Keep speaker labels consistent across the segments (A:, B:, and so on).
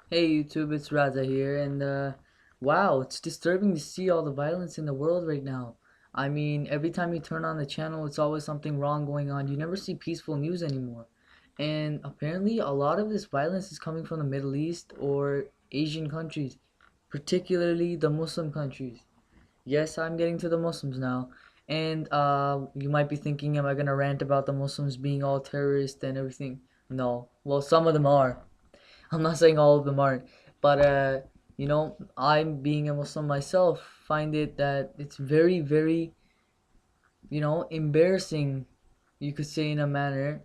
A: Hey YouTube, it's Raza here, and wow, it's disturbing to see all the violence in the world right now. I mean, every time you turn on the channel, it's always something wrong going on. You never see peaceful news anymore. And apparently, a lot of this violence is coming from the Middle East or Asian countries, particularly the Muslim countries. Yes, I'm getting to the Muslims now. And you might be thinking, am I gonna rant about the Muslims being all terrorists and everything? No. Well, some of them are. I'm not saying all of them aren't, but I'm being a Muslim myself, find it that it's very, very, embarrassing, you could say in a manner,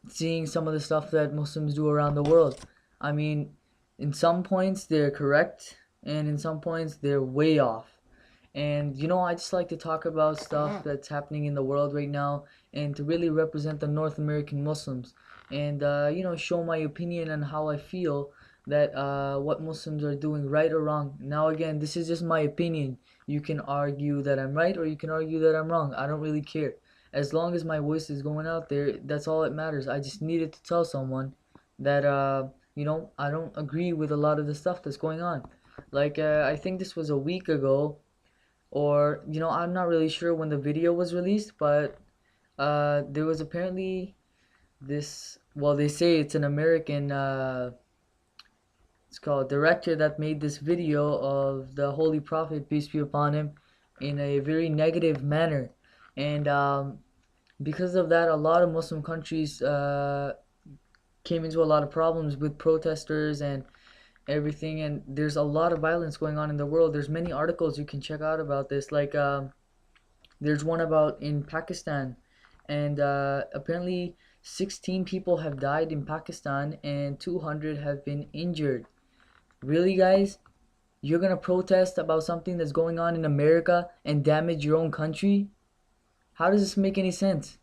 A: seeing some of the stuff that Muslims do around the world. I mean, in some points they're correct, and in some points they're way off. And I just like to talk about stuff that's happening in the world right now and to really represent the North American Muslims and show my opinion on how I feel that what Muslims are doing right or wrong. Now again, this is just my opinion. You can argue that I'm right or you can argue that I'm wrong. I don't really care. As long as my voice is going out there, that's all that matters. I just needed to tell someone that I don't agree with a lot of the stuff that's going on. Like I think this was a week ago, or I'm not really sure when the video was released, but there was apparently this, well, they say it's an American, it's called director, that made this video of the Holy Prophet, peace be upon him, in a very negative manner. And because of that, a lot of Muslim countries came into a lot of problems with protesters and everything, and there's a lot of violence going on in the world. There's many articles you can check out about this, like there's one about in Pakistan, and apparently 16 people have died in Pakistan and 200 have been injured. Really, guys? You're gonna protest about something that's going on in America and damage your own country? How does this make any sense?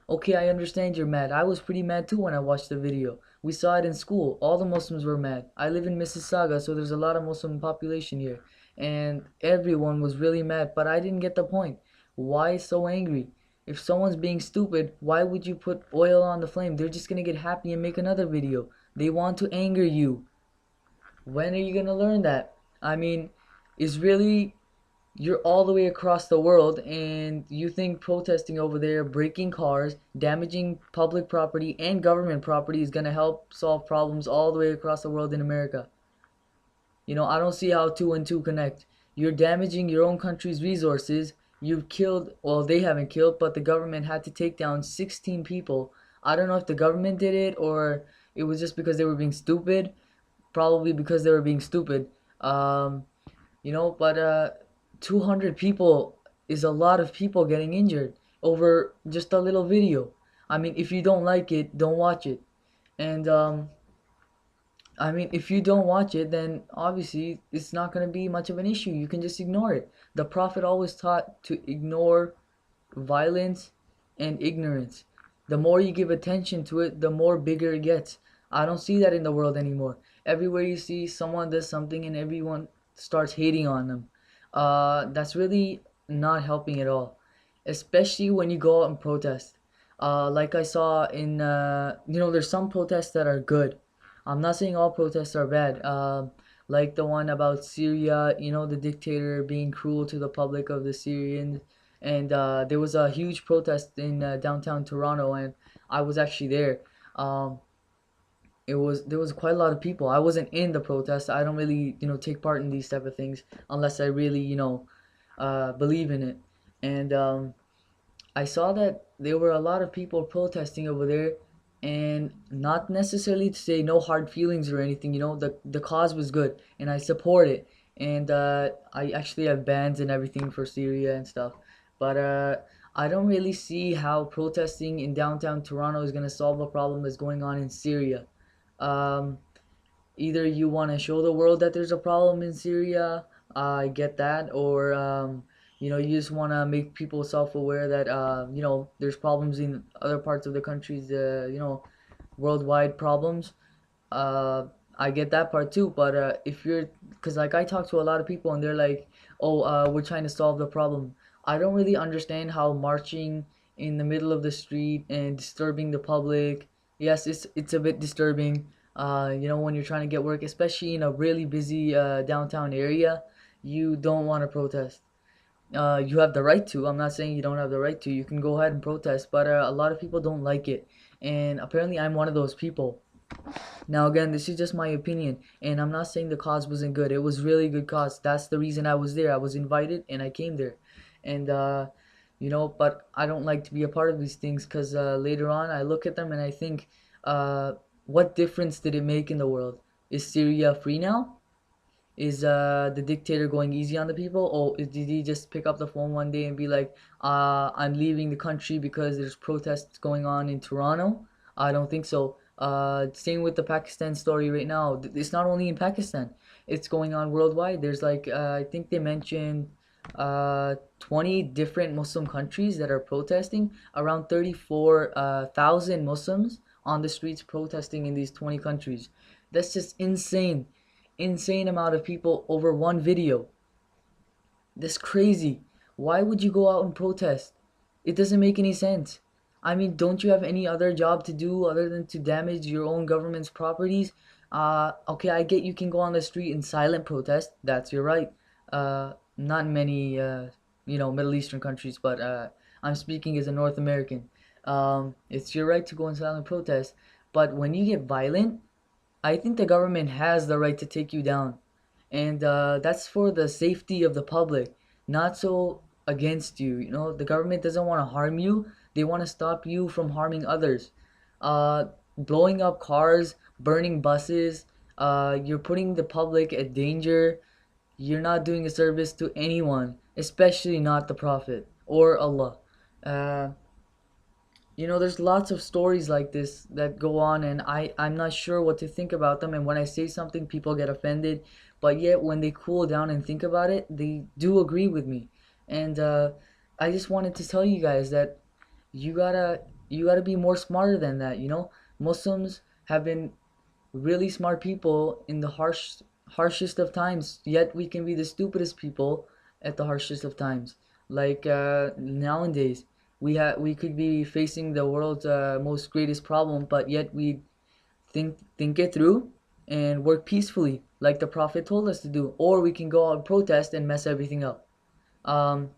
A: Okay, I understand you're mad. I was pretty mad too when I watched the video. We saw it in school. All the Muslims were mad. I live in Mississauga, so there's a lot of Muslim population here. And everyone was really mad, but I didn't get the point. Why so angry? If someone's being stupid, why would you put oil on the flame? They're just gonna get happy and make another video. They want to anger you. When are you gonna learn that? I mean, is really, you're all the way across the world and you think protesting over there, breaking cars, damaging public property and government property is going to help solve problems all the way across the world in America? I don't see how two and two connect. You're damaging your own country's resources. You've killed, well, they haven't killed, but the government had to take down 16 people. I don't know if the government did it or it was just because they were being stupid. Probably because they were being stupid. Um, but 200 people is a lot of people getting injured over just a little video. I mean, if you don't like it, don't watch it. And I mean, if you don't watch it, then obviously it's not going to be much of an issue. You can just ignore it. The Prophet always taught to ignore violence and ignorance. The more you give attention to it, the more bigger it gets. I don't see that in the world anymore. Everywhere you see someone does something and everyone starts hating on them. That's really not helping at all, especially when you go out and protest. Like I saw in, there's some protests that are good. I'm not saying all protests are bad. Like the one about Syria, the dictator being cruel to the public of the Syrians. And there was a huge protest in downtown Toronto, and I was actually there. Um, there was quite a lot of people. I wasn't in the protest. I don't really take part in these type of things unless I really believe in it. And I saw that there were a lot of people protesting over there, and not necessarily to say no hard feelings or anything. The cause was good, and I support it. And I actually have bans and everything for Syria and stuff. But I don't really see how protesting in downtown Toronto is gonna solve a problem that's going on in Syria. Um, Either you want to show the world that there's a problem in Syria, I get that, or you just want to make people self-aware that there's problems in other parts of the countries, worldwide problems. Uh, I get that part too, but if you're, because like I talk to a lot of people and they're like, oh, we're trying to solve the problem. I don't really understand how marching in the middle of the street and disturbing the public. Yes, it's a bit disturbing. When you're trying to get work, especially in a really busy downtown area, you don't want to protest. You have the right to. I'm not saying you don't have the right to. You can go ahead and protest, but a lot of people don't like it, and apparently I'm one of those people. Now, again, this is just my opinion, and I'm not saying the cause wasn't good. It was really good cause. That's the reason I was there. I was invited, and I came there, and but I don't like to be a part of these things because later on I look at them and I think, uh, what difference did it make in the world? Is Syria free now? Is the dictator going easy on the people, or did he just pick up the phone one day and be like, I'm leaving the country because there's protests going on in Toronto? I don't think so. Same with the Pakistan story right now. It's not only in Pakistan, it's going on worldwide. There's like, I think they mentioned 20 different Muslim countries that are protesting, around 34,000 Muslims on the streets protesting in these 20 countries. That's just insane amount of people over one video. That's crazy. Why would you go out and protest? It doesn't make any sense. I mean, don't you have any other job to do other than to damage your own government's properties? Okay, I get you can go on the street in silent protest. That's your right. Not in many, Middle Eastern countries, but I'm speaking as a North American. It's your right to go in silent protest. But when you get violent, I think the government has the right to take you down, and that's for the safety of the public, not so against you. The government doesn't want to harm you; they want to stop you from harming others. Blowing up cars, burning buses, you're putting the public at danger. You're not doing a service to anyone, especially not the Prophet or Allah. Uh, there's lots of stories like this that go on, and I'm not sure what to think about them. And when I say something, people get offended, but yet when they cool down and think about it, they do agree with me. And I just wanted to tell you guys that you gotta you gotta be more smarter than that. Muslims have been really smart people in the harshest of times, yet we can be the stupidest people at the harshest of times. Like nowadays, we could be facing the world's most greatest problem, but yet we think it through and work peacefully, like the Prophet told us to do. Or we can go out and protest and mess everything up. Um,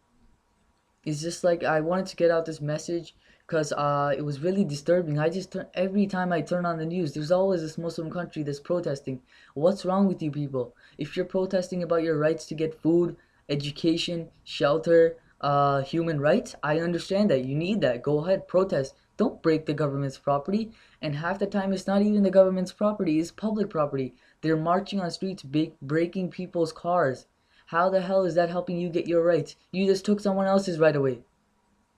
A: it's just like I wanted to get out this message because it was really disturbing. Every time I turn on the news, there's always this Muslim country that's protesting. What's wrong with you people? If you're protesting about your rights to get food, education, shelter, human rights, I understand that. You need that. Go ahead, protest. Don't break the government's property. And half the time, it's not even the government's property, it's public property. They're marching on streets, breaking people's cars. How the hell is that helping you get your rights? You just took someone else's right away.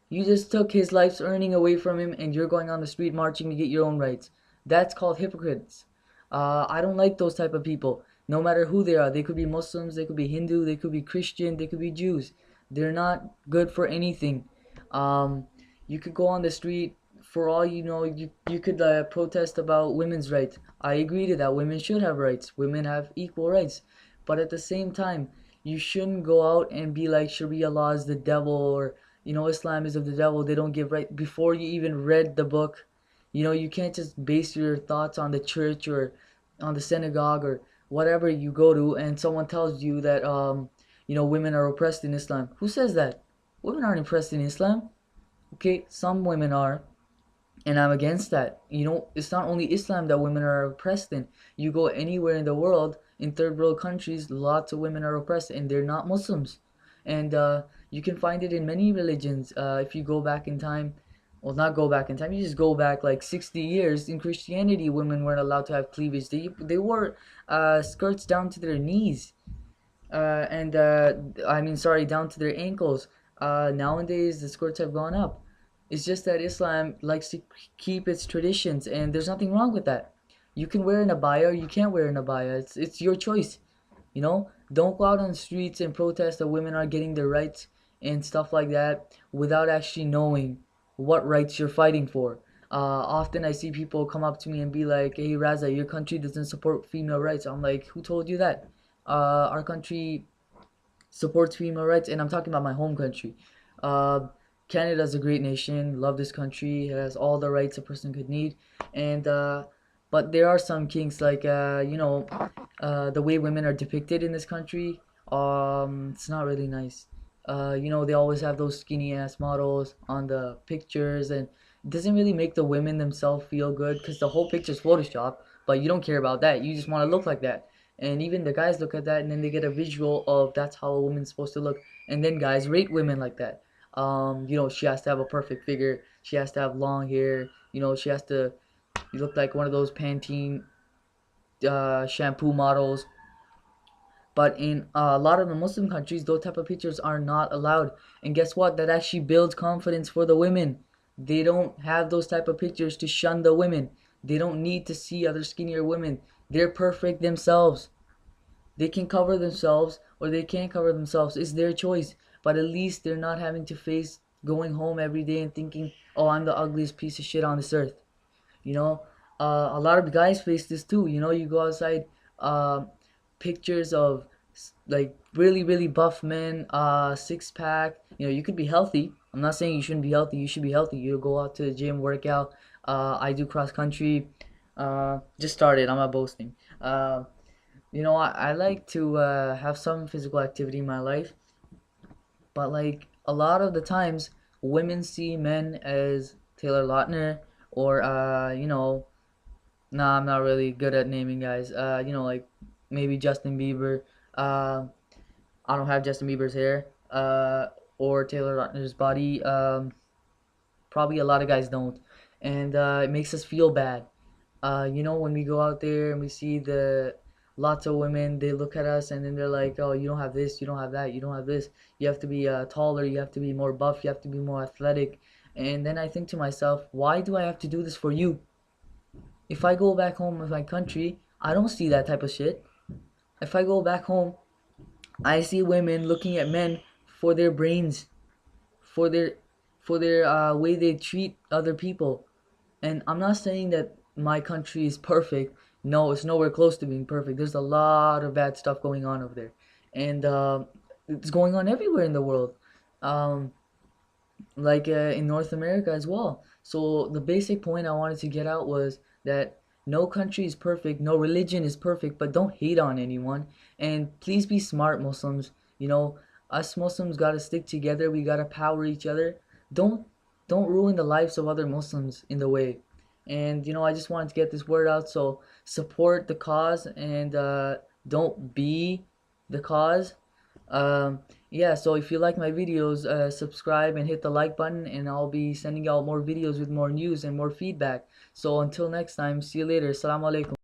A: You just took his life's earning away from him and you're going on the street marching to get your own rights. That's called hypocrites. I don't like those type of people. No matter who they are. They could be Muslims, they could be Hindu, they could be Christian, they could be Jews. They're not good for anything. Um, you could go on the street, for all you know, you could protest about women's rights. I agree to that. Women should have rights. Women have equal rights. But at the same time, you shouldn't go out and be like Sharia law is the devil, or Islam is of the devil. They don't give right before you even read the book. You can't just base your thoughts on the church or on the synagogue or whatever you go to, and someone tells you that women are oppressed in Islam. Who says that? Women aren't oppressed in Islam. Okay, some women are, and I'm against that. It's not only Islam that women are oppressed in. You go anywhere in the world, in third world countries, lots of women are oppressed, and they're not Muslims. And you can find it in many religions. If you go back in time, well, not go back in time, you just go back like 60 years. In Christianity, women weren't allowed to have cleavage. They wore skirts down to their knees, and I mean, sorry, down to their ankles. Nowadays, the skirts have gone up. It's just that Islam likes to keep its traditions, and there's nothing wrong with that. You can wear an abaya or you can't wear an abaya. It's your choice. Don't go out on the streets and protest that women are getting their rights and stuff like that without actually knowing what rights you're fighting for. Often I see people come up to me and be like, "Hey Raza, your country doesn't support female rights." I'm like, "Who told you that?" Our country supports female rights, and I'm talking about my home country. Uh, Canada's a great nation. Love this country. It has all the rights a person could need, and But there are some kinks like the way women are depicted in this country. It's not really nice. They always have those skinny ass models on the pictures, and it doesn't really make the women themselves feel good because the whole picture's Photoshop. But you don't care about that. You just want to look like that. And even the guys look at that, and then they get a visual of that's how a woman's supposed to look. And then guys rate women like that. She has to have a perfect figure. She has to have long hair. She has to look like one of those Pantene shampoo models. But in a lot of the Muslim countries, those type of pictures are not allowed. And guess what? That actually builds confidence for the women. They don't have those type of pictures to shun the women. They don't need to see other skinnier women. They're perfect themselves. They can cover themselves or they can't cover themselves. It's their choice. But at least they're not having to face going home every day and thinking, oh, I'm the ugliest piece of shit on this earth. You know, a lot of guys face this too. You go outside, uh, pictures of like really really buff men, six pack. You could be healthy. I'm not saying you shouldn't be healthy. You should be healthy. You go out to the gym, work out. I do cross country. Just started. I'm not boasting. I like to have some physical activity in my life, but like a lot of the times, women see men as Taylor Lautner or nah, I'm not really good at naming guys. Like maybe Justin Bieber. I don't have Justin Bieber's hair. Or Taylor Lautner's body. Probably a lot of guys don't, and it makes us feel bad. When we go out there and we see the lots of women, they look at us and then they're like, "Oh, you don't have this, you don't have that, you don't have this. You have to be taller, you have to be more buff, you have to be more athletic." And then I think to myself, why do I have to do this for you? If I go back home in my country, I don't see that type of shit. If I go back home, I see women looking at men for their brains, for their way they treat other people. And I'm not saying that my country is perfect. No, it's nowhere close to being perfect. There's a lot of bad stuff going on over there, and it's going on everywhere in the world. Um, like in North America as well. So the basic point I wanted to get out was that no country is perfect, no religion is perfect, but don't hate on anyone. And please be smart, Muslims. Us Muslims gotta stick together. We gotta power each other. Don't don't ruin the lives of other Muslims in the way. And I just wanted to get this word out. So support the cause and don't be the cause. Yeah, so if you like my videos, subscribe and hit the like button, and I'll be sending out more videos with more news and more feedback. So until next time, see you later. Assalamu alaikum.